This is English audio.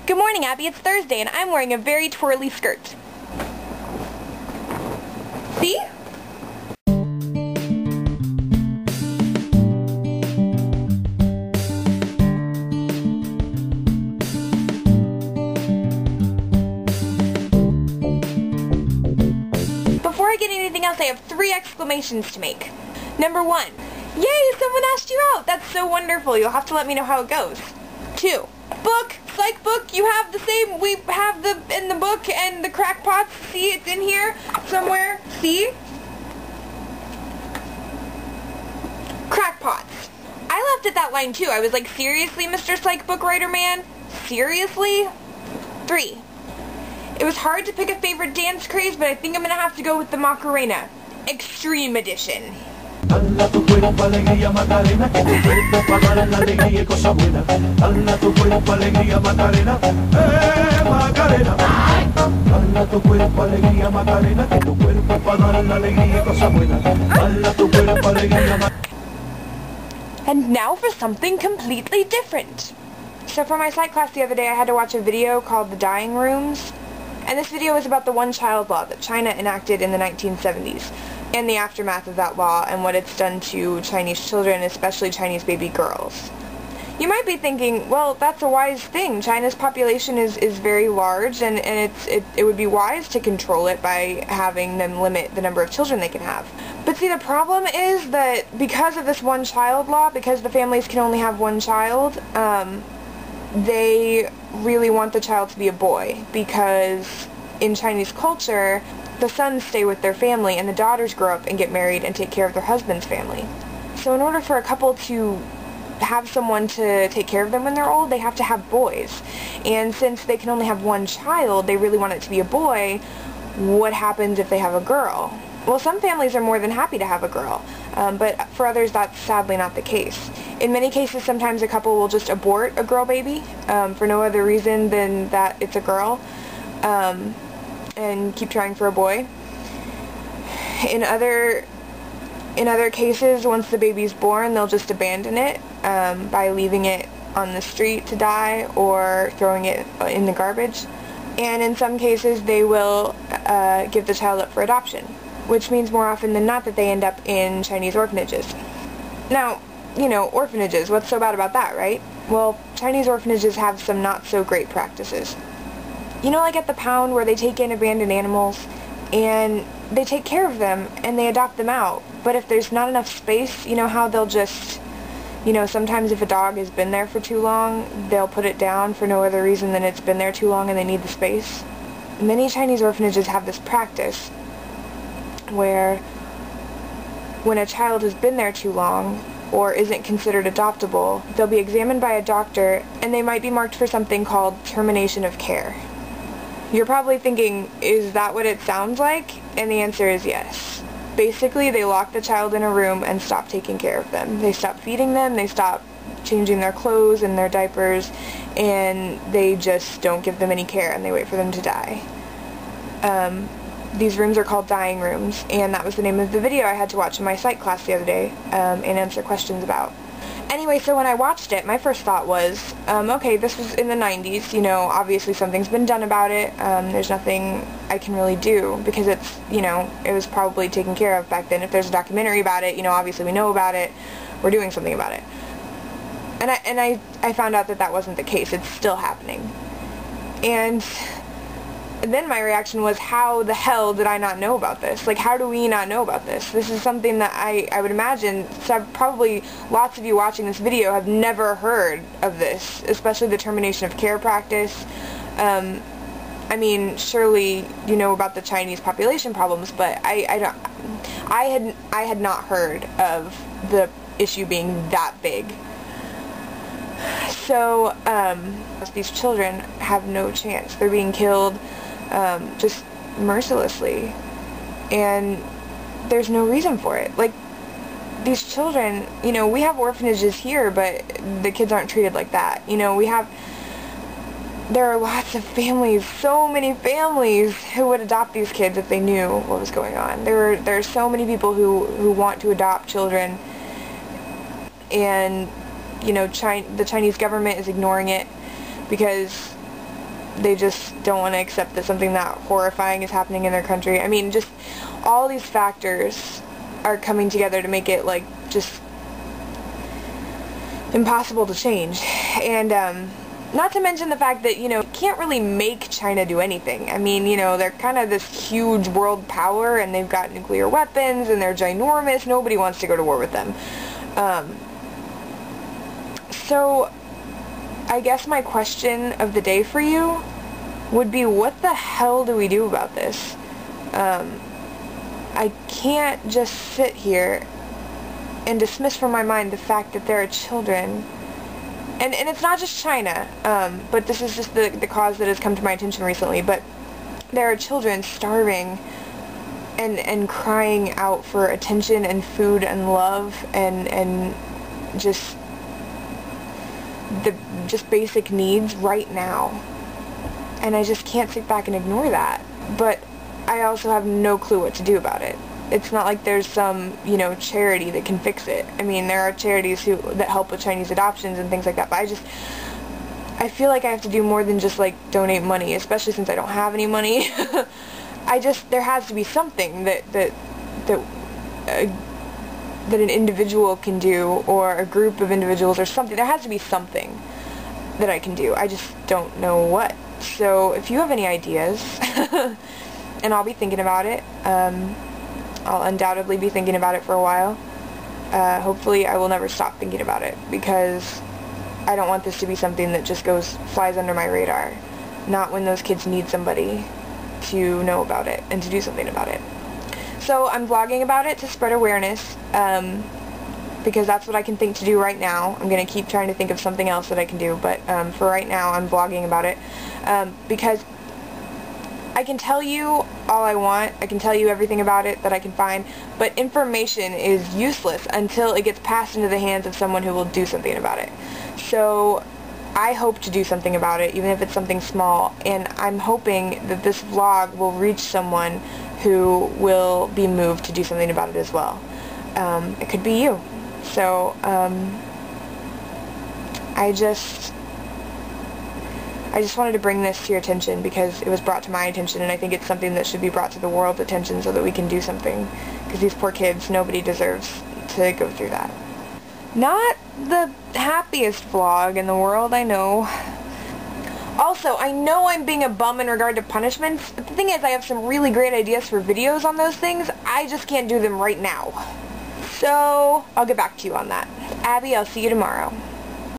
Good morning, Abby. It's Thursday, and I'm wearing a very twirly skirt. See? Before I get anything else, I have 3 exclamations to make. Number 1, yay, someone asked you out! That's so wonderful. You'll have to let me know how it goes. 2, book, psych book, you have the same, we have in the book and the crackpots, see, it's in here somewhere, see? Crackpots. I laughed at that line too. I was like, seriously, Mr. Psych book writer man? Seriously? 3. It was hard to pick a favorite dance craze, but I think I'm gonna have to go with the Macarena. Extreme Edition. Dala tu cuerpo alegría Macarena, que tu cuerpo para dar la alegría y cosa buena. Dala tu cuerpo alegría Macarena, Macarena. Dala tu cuerpo alegría Macarena, que tu cuerpo para dar la alegría y cosa buena. Dala tu cuerpo alegría Macarena. And now for something completely different. So for my psych class the other day, I had to watch a video called The Dying Rooms. And this video was about the one-child law that China enacted in the 1970s. And the aftermath of that law and what it's done to Chinese children, especially Chinese baby girls. You might be thinking, well, that's a wise thing. China's population is very large, and it would be wise to control it by having them limit the number of children they can have. But see, the problem is that because of this one-child law, because the families can only have one child, they really want the child to be a boy, because in Chinese culture, the sons stay with their family and the daughters grow up and get married and take care of their husband's family. So in order for a couple to have someone to take care of them when they're old, they have to have boys. And since they can only have one child, they really want it to be a boy. What happens if they have a girl? Well, some families are more than happy to have a girl, but for others that's sadly not the case. In many cases, sometimes a couple will just abort a girl baby for no other reason than that it's a girl. And keep trying for a boy. In other cases, once the baby's born, they'll just abandon it by leaving it on the street to die or throwing it in the garbage. And in some cases, they will give the child up for adoption, which means more often than not that they end up in Chinese orphanages. Now, you know, orphanages, what's so bad about that, right? Well, Chinese orphanages have some not so great practices. You know, like at the pound where they take in abandoned animals and they take care of them and they adopt them out. But if there's not enough space, you know how they'll just, you know, sometimes if a dog has been there for too long, they'll put it down for no other reason than it's been there too long and they need the space. Many Chinese orphanages have this practice where when a child has been there too long or isn't considered adoptable, they'll be examined by a doctor and they might be marked for something called termination of care. You're probably thinking, is that what it sounds like? And the answer is yes. Basically, they lock the child in a room and stop taking care of them. They stop feeding them, they stop changing their clothes and their diapers, and they just don't give them any care and they wait for them to die. These rooms are called dying rooms, and that was the name of the video I had to watch in my psych class the other day and answer questions about. Anyway, so when I watched it, my first thought was, okay, this was in the 90s, you know, obviously something's been done about it, there's nothing I can really do, because it's, you know, it was probably taken care of back then. If there's a documentary about it, you know, obviously we know about it, we're doing something about it. And I found out that that wasn't the case, it's still happening. And then my reaction was, how the hell did I not know about this? Like, how do we not know about this? This is something that I would imagine, probably lots of you watching this video have never heard of this, especially the termination of care practice. I mean, surely you know about the Chinese population problems, but I had not heard of the issue being that big. So, these children have no chance. They're being killed just mercilessly, and there's no reason for it. Like, these children, you know, we have orphanages here, but the kids aren't treated like that. You know, there are lots of families, so many families, who would adopt these kids if they knew what was going on. There are so many people who want to adopt children, and, you know, the Chinese government is ignoring it because they just don't want to accept that something that horrifying is happening in their country. I mean, just all these factors are coming together to make it, like, just impossible to change. And, not to mention the fact that, you know, you can't really make China do anything. I mean, you know, they're kind of this huge world power, and they've got nuclear weapons, and they're ginormous. Nobody wants to go to war with them. So, I guess my question of the day for you would be, what the hell do we do about this? I can't just sit here and dismiss from my mind the fact that there are children, and it's not just China, but this is just the cause that has come to my attention recently, but there are children starving and crying out for attention and food and love and just basic needs right now. And I just can't sit back and ignore that. But I also have no clue what to do about it. It's not like there's some, you know, charity that can fix it. I mean, there are charities that help with Chinese adoptions and things like that, but I feel like I have to do more than just, like, donate money, especially since I don't have any money. There has to be something that an individual can do, or a group of individuals, or something. There has to be something that I can do. I just don't know what. So if you have any ideas, and I'll be thinking about it, I'll undoubtedly be thinking about it for a while. Hopefully I will never stop thinking about it, because I don't want this to be something that just flies under my radar. Not when those kids need somebody to know about it and to do something about it. So I'm vlogging about it to spread awareness, because that's what I can think to do right now. I'm going to keep trying to think of something else that I can do, but for right now I'm vlogging about it, because I can tell you all I want, I can tell you everything about it that I can find, but information is useless until it gets passed into the hands of someone who will do something about it. So I hope to do something about it, even if it's something small, and I'm hoping that this vlog will reach someone who will be moved to do something about it as well. It could be you. So, I just wanted to bring this to your attention because it was brought to my attention, and I think it's something that should be brought to the world's attention so that we can do something, because these poor kids, nobody deserves to go through that. Not the happiest vlog in the world, I know. Also, I know I'm being a bum in regard to punishments, but the thing is I have some really great ideas for videos on those things. I just can't do them right now. So, I'll get back to you on that. Abby, I'll see you tomorrow.